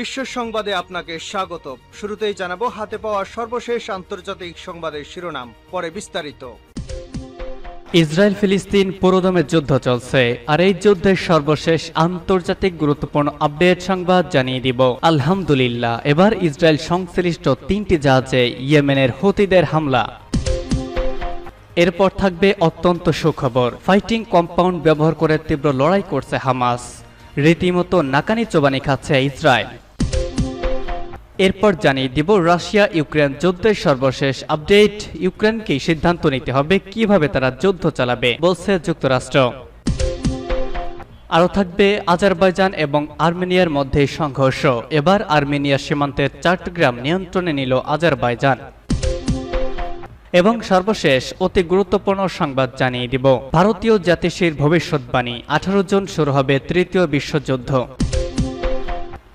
বিশ্ব সংবাদে আপনাকে স্বাগত। শুরুতেই জানাবো হাতে পাওয়া সর্বশেষ আন্তর্জাতিক সংবাদের শিরোনাম, পরে বিস্তারিত। ইসরায়েল ফিলিস্তিন পুরোদমে যুদ্ধ চলছে, আর এই যুদ্ধের সর্বশেষ আন্তর্জাতিক গুরুত্বপূর্ণ আপডেট সংবাদ জানিয়ে দিব। আলহামদুলিল্লাহ, এবার ইসরায়েল সংশ্লিষ্ট 3টি জাহাজে ইয়েমেনের হুতিদের হামলা। এরপর থাকবে অত্যন্ত সুখবর, ফাইটিং কম্পাউন্ড ব্যবহার করে তীব্র লড়াই করছে হামাস। রীতিমতো নাকানি চোবানি খাচ্ছে ইসরায়েল। এরপর জানিয়ে দিব রাশিয়া ইউক্রেন যুদ্ধের সর্বশেষ আপডেট। ইউক্রেনকে সিদ্ধান্ত নিতে হবে কিভাবে তারা যুদ্ধ চালাবে, বলছে যুক্তরাষ্ট্র। আরও থাকবে আজারবাইজান এবং আর্মেনিয়ার মধ্যে সংঘর্ষ। এবার আর্মেনিয়ার সীমান্তের চট্টগ্রাম নিয়ন্ত্রণে নিল আজারবাইজান। এবং সর্বশেষ অতি গুরুত্বপূর্ণ সংবাদ জানিয়ে দিব, ভারতীয় জাতিসীর ভবিষ্যৎবাণী, 18 জুন শুরু হবে তৃতীয় বিশ্বযুদ্ধ।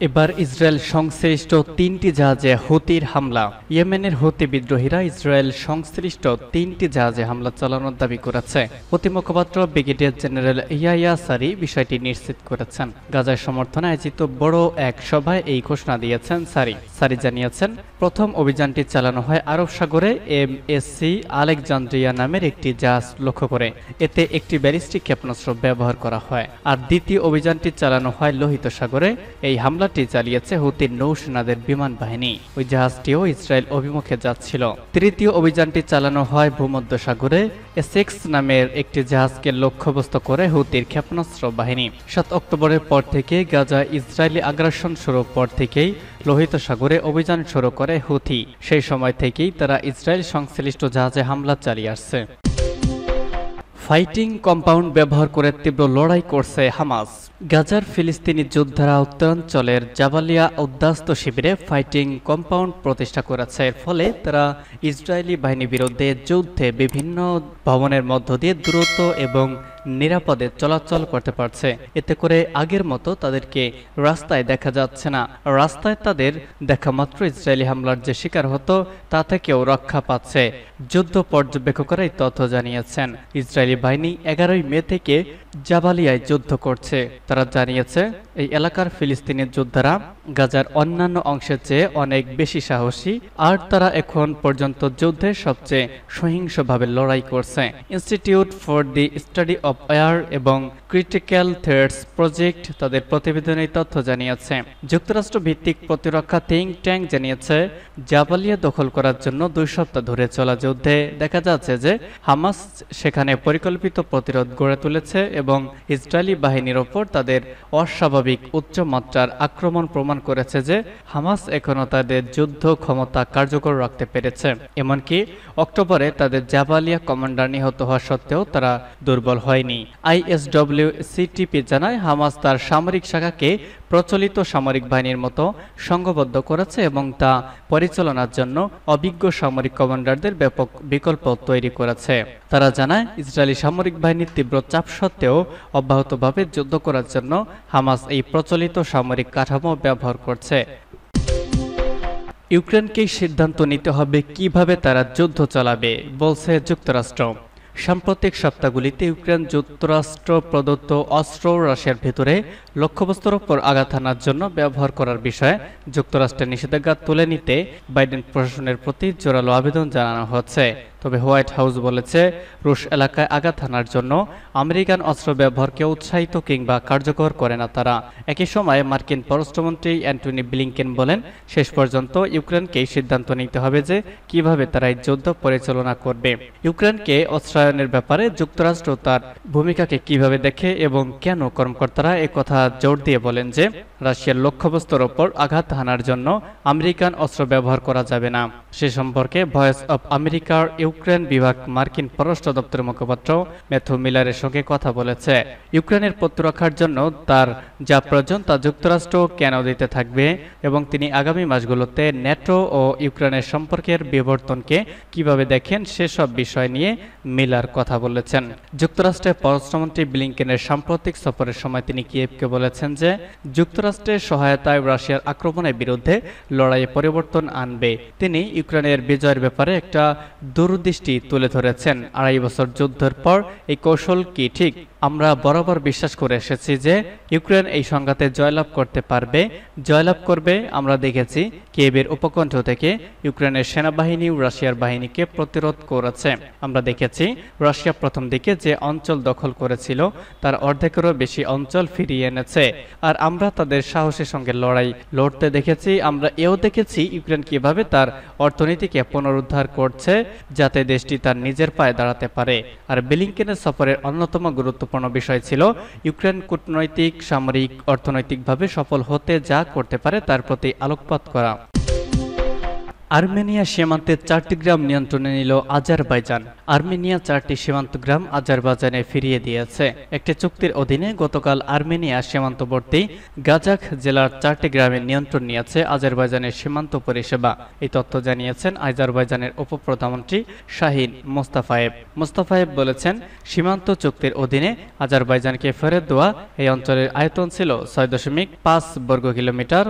এবার ইসরায়েল সংশ্লিষ্ট 3টি জাহাজে হুতির হামলা। ইয়েমেনের হুতি বিদ্রোহীরা ইসরায়েল সংশ্লিষ্ট 3টি জাহাজে হামলা চালানোর দাবি করেছে। হুতি মুখপাত্র ব্রিগেডিয়ার জেনারেল ইয়াহিয়া সারি বিষয়টি নিশ্চিত করেছেন। গাজার সমর্থনে আয়োজিত বড় এক সভায় এই ঘোষণা দিয়েছেন সারি জানিয়েছেন, প্রথম অভিযানটি চালানো হয় আরব সাগরে MSC আলেকজান্দ্রিয়া নামের একটি জাহাজ লক্ষ্য করে। এতে একটি ব্যালিস্টিক ক্ষেপণাস্ত্র ব্যবহার করা হয়। আর দ্বিতীয় অভিযানটি চালানো হয় লোহিত সাগরে। এই হামলাটি চালিয়েছে হুতির নৌসেনাদের বিমান বাহিনী। ওই জাহাজটিও ইসরায়েল অভিমুখে যাচ্ছিল। তৃতীয় অভিযানটি চালানো হয় ভূমধ্য সাগরে এসেক্স নামের একটি জাহাজকে লক্ষ্যবস্তু করে হুতির ক্ষেপণাস্ত্র বাহিনী। 7 অক্টোবরের পর থেকে গাজা ইসরায়েলি আগ্রাসন শুরুর পর থেকেই লোহিত সাগরে অভিযান শুরু করে হুথি। সেই সময় থেকেই তারা ইসরায়েল সংশ্লিষ্ট জাহাজে হামলা চালিয়ে আসছে। ফাইটিং কম্পাউন্ড ব্যবহার করে তীব্র লড়াই করছে হামাস। গাজার ফিলিস্তিনি যোদ্ধারা উত্তরাঞ্চলের জাবালিয়া উদ্বাস্তু শিবিরে ফাইটিং কম্পাউন্ড প্রতিষ্ঠা করেছে। এর ফলে তারা ইসরায়েলি বাহিনীর বিরুদ্ধে যুদ্ধে বিভিন্ন ভবনের মধ্য দিয়ে দ্রুত এবং নিরাপদে চলাচল করতে পারছে। এতে করে আগের মতো তাদেরকে রাস্তায় দেখা যাচ্ছে না। রাস্তায় তাদের দেখা মাত্র ইসরায়েলি হামলার যে শিকার হতো তা থেকেও রক্ষা পাচ্ছে। যুদ্ধ পর্যবেক্ষকরা এই তথ্য জানিয়েছেন। ইসরায়েলি বাহিনী 11 মে থেকে জাবালিয়ায় যুদ্ধ করছে। তারা জানিয়েছে এই এলাকার ফিলিস্তিনি যোদ্ধারা গাজার অন্যান্য অংশের চেয়ে অনেক বেশি সাহসী, আর তারা এখন পর্যন্ত যুদ্ধে সবচেয়ে সহিংসভাবে লড়াই করছে। Institute for the study of air এবং ক্রিটিক্যাল থ্রেটস প্রজেক্ট তাদের প্রতিবেদনে তথ্য জানিয়েছে। যুক্তরাষ্ট্র ভিত্তিক প্রতিরক্ষা থিঙ্ক ট্যাঙ্ক জানিয়েছে, জাবালিয়া দখল করার জন্য 2 সপ্তাহ ধরে চলা যুদ্ধে দেখা যাচ্ছে যে হামাস সেখানে পরিকল্পিত প্রতিরোধ গড়ে তুলেছে এবং ইসরায়েলি বাহিনীর ওপর তাদের অস্বাভাবিক উচ্চমাত্রার আক্রমণ প্রমাণ করেছে যে হামাস এখনও তাদের যুদ্ধ ক্ষমতা কার্যকর রাখতে পেরেছে। এমনকি অক্টোবরে তাদের জাবালিয়া কমান্ডার নিহত হওয়া সত্ত্বেও তারা দুর্বল হয়নি। ISWCTP জানায়, হামাস তার সামরিক শাখাকে প্রচলিত সামরিক বাহিনীর মতো সংঘবদ্ধ করেছে এবং তা পরিচালনার জন্য অভিজ্ঞ সামরিক কমান্ডারদের ব্যাপক বিকল্প তৈরি করেছে। তারা জানায়, ইসরায়েলি সামরিক বাহিনীর তীব্র চাপ সত্ত্বেও অব্যাহতভাবে যুদ্ধ করার জন্য হামাস এই প্রচলিত সামরিক কাঠামো ব্যবহার করছে। ইউক্রেনকেই সিদ্ধান্ত নিতে হবে কিভাবে তারা যুদ্ধ চালাবে, বলছে যুক্তরাষ্ট্র। সাম্প্রতিক সপ্তাহগুলিতে ইউক্রেন যুক্তরাষ্ট্র প্রদত্ত অস্ত্র রাশিয়ার ভেতরে লক্ষ্যবস্তুর ওপর আঘাত হানার জন্য ব্যবহার করার বিষয়ে যুক্তরাষ্ট্রের নিষেধাজ্ঞা তুলে নিতে বাইডেন প্রশাসনের প্রতি জোরালো আবেদন জানানো হচ্ছে। তবে হোয়াইট হাউস বলেছে, রুশ এলাকায় আঘাত হানার জন্য আমেরিকান অস্ত্র ব্যবহারকে উৎসাহিত কিংবা কার্যকর করে না তারা। একই সময়ে মার্কিন পররাষ্ট্রমন্ত্রী অ্যান্টনি ব্লিংকেন বলেন, শেষ পর্যন্ত ইউক্রেনকেই সিদ্ধান্ত নিতে হবে যে কিভাবে তারা এই যুদ্ধ পরিচালনা করবে। ইউক্রেনকে অস্ত্রায়নের ব্যাপারে যুক্তরাষ্ট্র তার ভূমিকাকে কিভাবে দেখে এবং কেন কর্মকর্তারা একথা জোর দিয়ে বলেন যে রাশিয়ার লক্ষ্যবস্তুর ওপর আঘাত হানার জন্য আমেরিকান অস্ত্র ব্যবহার করা যাবে না। সে সম্পর্কে ভয়েস অব আমেরিকার ইউক্রেন বিভাগ মার্কিন পররাষ্ট্র দপ্তরের মুখপাত্র ম্যাথু মিলারের সঙ্গে কথা বলেছে। ইউক্রেনের প্রতিরক্ষার জন্য তার যা প্রয়োজন তা যুক্তরাষ্ট্র কেন দিতে থাকবে এবং তিনি আগামী মাসগুলোতে ন্যাটো ও ইউক্রেনের সম্পর্কের বিবর্তনকে কিভাবে দেখেন সেসব বিষয় নিয়ে মিলার কথা বলেছেন। যুক্তরাষ্ট্রের পররাষ্ট্রমন্ত্রী ব্লিংকেনের সাম্প্রতিক সফরের সময় তিনি কিয়েভকে বলেছেন যে যুক্তরাষ্ট্রের সহায়তায় রাশিয়ার আক্রমণের বিরুদ্ধে লড়াইয়ে পরিবর্তন আনবে। তিনি ইউক্রেনের বিজয়ের ব্যাপারে একটা দূরদৃষ্টি তুলে ধরেছেন। 2.5 বছর যুদ্ধের পর এই কৌশল কি ঠিক? আমরা বরাবর বিশ্বাস করে এসেছি যে ইউক্রেন এই সংঘাতে জয়লাভ করতে পারবে, জয়লাভ করবে। আমরা দেখেছি কিয়েভের উপকণ্ঠ থেকে ইউক্রেনের সেনাবাহিনী রাশিয়ার বাহিনীকে প্রতিরোধ করেছে। আমরা দেখেছি রাশিয়া প্রথম দিকে যে অঞ্চল দখল করেছিল তার অর্ধেকেরও বেশি অঞ্চল ফিরিয়ে এনেছে, আর আমরা তাদের সাহসের সঙ্গে লড়তে দেখেছি। আমরা এও দেখেছি ইউক্রেন কিভাবে তার অর্থনীতিকে পুনরুদ্ধার করছে যাতে দেশটি তার নিজের পায়ে দাঁড়াতে পারে। আর ব্লিংকেনের সফরের অন্যতম গুরুত্বপূর্ণ বিষয় ছিল ইউক্রেন কূটনৈতিক, সামরিক, অর্থনৈতিকভাবে সফল হতে যা করতে পারে তার প্রতি আলোকপাত করা। আর্মেনিয়া সীমান্তে 4টি গ্রাম নিয়ন্ত্রণে নিল আজারবাইজান। আর্মেনিয়া 4টি সীমান্ত গ্রাম আজারবাইজানে ফিরিয়ে দিয়েছে। একটি চুক্তির অধীনে গতকাল আর্মেনিয়া সীমান্তবর্তী গাজাখ জেলার 4টি গ্রামের নিয়ন্ত্রণ নিয়েছে আজারবাইজানের সীমান্ত পরিষেবা। এই তথ্য জানিয়েছেন আজারবাইজানের উপপ্রধানমন্ত্রী শাহিন মোস্তাফায়েভ। মোস্তাফায়েভ বলেছেন, সীমান্ত চুক্তির অধীনে আজারবাইজানকে ফেরত দেওয়া এই অঞ্চলের আয়তন ছিল 6.5 বর্গ কিলোমিটার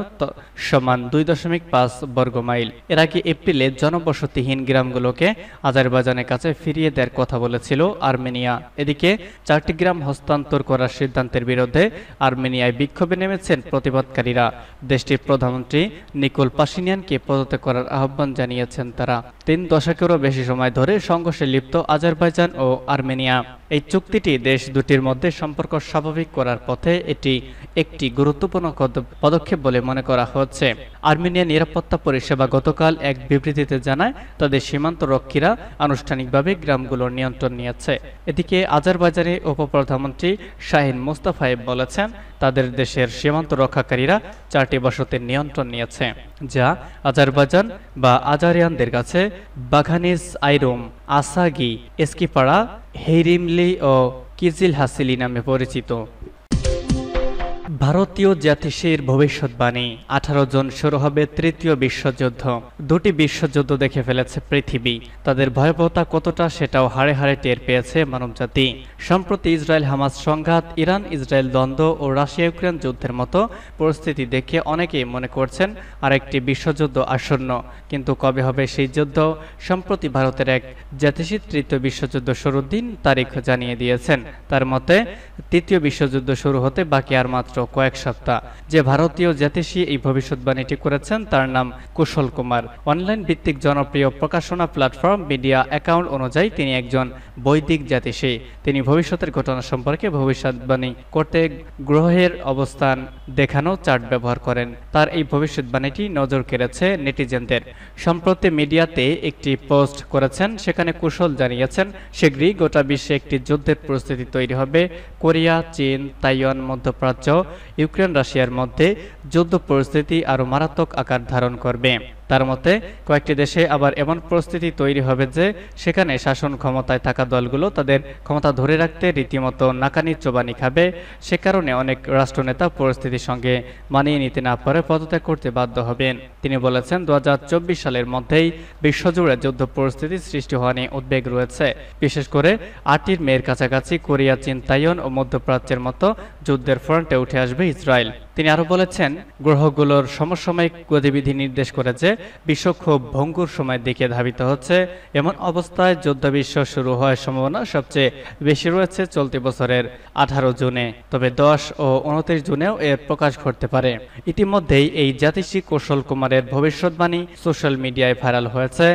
সমান 2.5 বর্গ মাইল। এর আগে এপ্রিলে জনবসতিহীন গ্রামগুলোকে আজারবাইজানের কাছে ফিরিয়ে দেওয়ার কথা বলেছিল আর্মেনিয়া। এদিকে 4টি গ্রাম হস্তান্তর করার সিদ্ধান্তের বিরুদ্ধে আর্মেনিয়ায় বিক্ষোভে নেমেছেন প্রতিবাদকারীরা। দেশটির প্রধানমন্ত্রী নিকোল পাশিনিয়ানকে পদত্যাগ করার আহ্বান জানিয়েছেন তারা। 3 দশকেরও বেশি সময় ধরে সংঘর্ষে লিপ্ত আজারবাইজান ও আর্মেনিয়া। এই চুক্তিটি দেশ দুটির মধ্যে সম্পর্ক স্বাভাবিক করার পথে এটি একটি গুরুত্বপূর্ণ পদক্ষেপ বলে মনে করা হচ্ছে। আর্মেনিয়া নিরাপত্তা পরিষেবা গতকাল এক বিবৃতিতে জানায় তাদের সীমান্ত রক্ষীরা আনুষ্ঠানিকভাবে গ্রামগুলোর নিয়ন্ত্রণ নিয়েছে। এদিকে আজারবাইজানের উপপ্রধানমন্ত্রী শাহিন মোস্তাফায়েভ বলেছেন, তাদের দেশের সীমান্ত রক্ষাকারীরা 4টি বসতির নিয়ন্ত্রণ নিয়েছে, যা আজারবাইজান বা আজারিয়ানদের কাছে বাঘানিজ আইরোম, আসাগি, এস্কিপাড়া, হেইরিমলি ও কিজিল হাসিলি নামে পরিচিত। ভারতীয় জাতিসের ভবিষ্যৎবাণী, 18 জন শুরু হবে তৃতীয় বিশ্বযুদ্ধ। 2টি বিশ্বযুদ্ধ দেখে ফেলেছে পৃথিবী, তাদের ভয়াবহতা কতটা সেটাও হাড়ে হাড়ে টের পেয়েছে মানবজাতি। সম্প্রতি ইসরায়েল হামাস সংঘাত, ইরান ইসরায়েল দ্বন্দ্ব ও রাশিয়া ইউক্রেন যুদ্ধের মতো পরিস্থিতি দেখে অনেকেই মনে করছেন আরেকটি বিশ্বযুদ্ধ আসন্ন। কিন্তু কবে হবে সেই যুদ্ধ? সম্প্রতি ভারতের এক জ্যোতিষী তৃতীয় বিশ্বযুদ্ধ শুরুর দিন তারিখ জানিয়ে দিয়েছেন। তার মতে তৃতীয় বিশ্বযুদ্ধ শুরু হতে বাকি আর মাত্র কয়েক সপ্তাহ। যে ভারতীয় জ্যোতিষী এই ভবিষ্যৎবাণীটি করেছেন তার নাম কুশল কুমার। অনলাইন ভিত্তিক জনপ্রিয় প্রকাশনা প্ল্যাটফর্ম মিডিয়া অ্যাকাউন্ট অনুযায়ী তিনি একজন বৈদিক জ্যোতিষী। তিনি ভবিষ্যতের ঘটনা সম্পর্কে ভবিষ্যৎবাণী করতে গ্রহের অবস্থান দেখানো চার্ট ব্যবহার করেন। তার এই ভবিষ্যৎবাণীটি নজর কেড়েছে নেটিজেনদের। সম্প্রতি মিডিয়াতে একটি পোস্ট করেছেন, সেখানে কুশল জানিয়েছেন শীঘ্রই গোটা বিশ্বে একটি যুদ্ধের পরিস্থিতি তৈরি হবে। কোরিয়া, চীন, তাইওয়ান, মধ্যপ্রাচ্য, ইউক্রেন রাশিয়ার মধ্যে যুদ্ধ পরিস্থিতি আরও মারাত্মক আকার ধারণ করবে। তার মতে কয়েকটি দেশে আবার এমন পরিস্থিতি তৈরি হবে যে সেখানে শাসন ক্ষমতায় থাকা দলগুলো তাদের ক্ষমতা ধরে রাখতে রীতিমতো নাকানি চোবানি খাবে। সে কারণে অনেক রাষ্ট্রনেতা পরিস্থিতির সঙ্গে মানিয়ে নিতে না পারে পদত্যাগ করতে বাধ্য হবেন। তিনি বলেছেন, 2024 সালের মধ্যেই বিশ্বজুড়ে যুদ্ধ পরিস্থিতি সৃষ্টি হওয়া নিয়ে উদ্বেগ রয়েছে। বিশেষ করে 8টির মেয়ের কাছাকাছি কোরিয়া, চীন, তাইওয়ান ও মধ্যপ্রাচ্যের মতো যুদ্ধের ফ্রন্টে উঠে আসবে ইসরায়েল। তিনি আরো বলেছেন, গ্রহগুলোর সমসাময়িক গতিবিধি নির্দেশ করে যে বিশ্ব খুব ভঙ্গুর সময়ের দিকে ধাবিত হচ্ছে। এমন অবস্থায় যুদ্ধবিশ্ব শুরু হওয়ার সম্ভাবনা সবচেয়ে বেশি রয়েছে চলতি বছরের 18 জুনে, তবে 10 ও 29 জুনেও এর প্রকাশ ঘটতে পারে। ইতিমধ্যেই এই জ্যোতিষী কুশল কুমারের ভবিষ্যৎবাণী সোশ্যাল মিডিয়ায় ভাইরাল হয়েছে।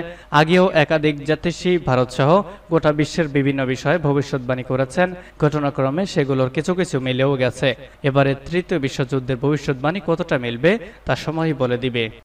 আগেও একাধিক জ্যোতিষী ভারতসহ গোটা বিশ্বের বিভিন্ন বিষয়ে ভবিষ্যৎবাণী করেছেন। ঘটনাক্রমে সেগুলোর কিছু কিছু মিলেও গেছে। এবারে তৃতীয় বিশ্বযুদ্ধের ভবিষ্যৎবাণী কতটা মিলবে তা সময়ই বলে দিবে।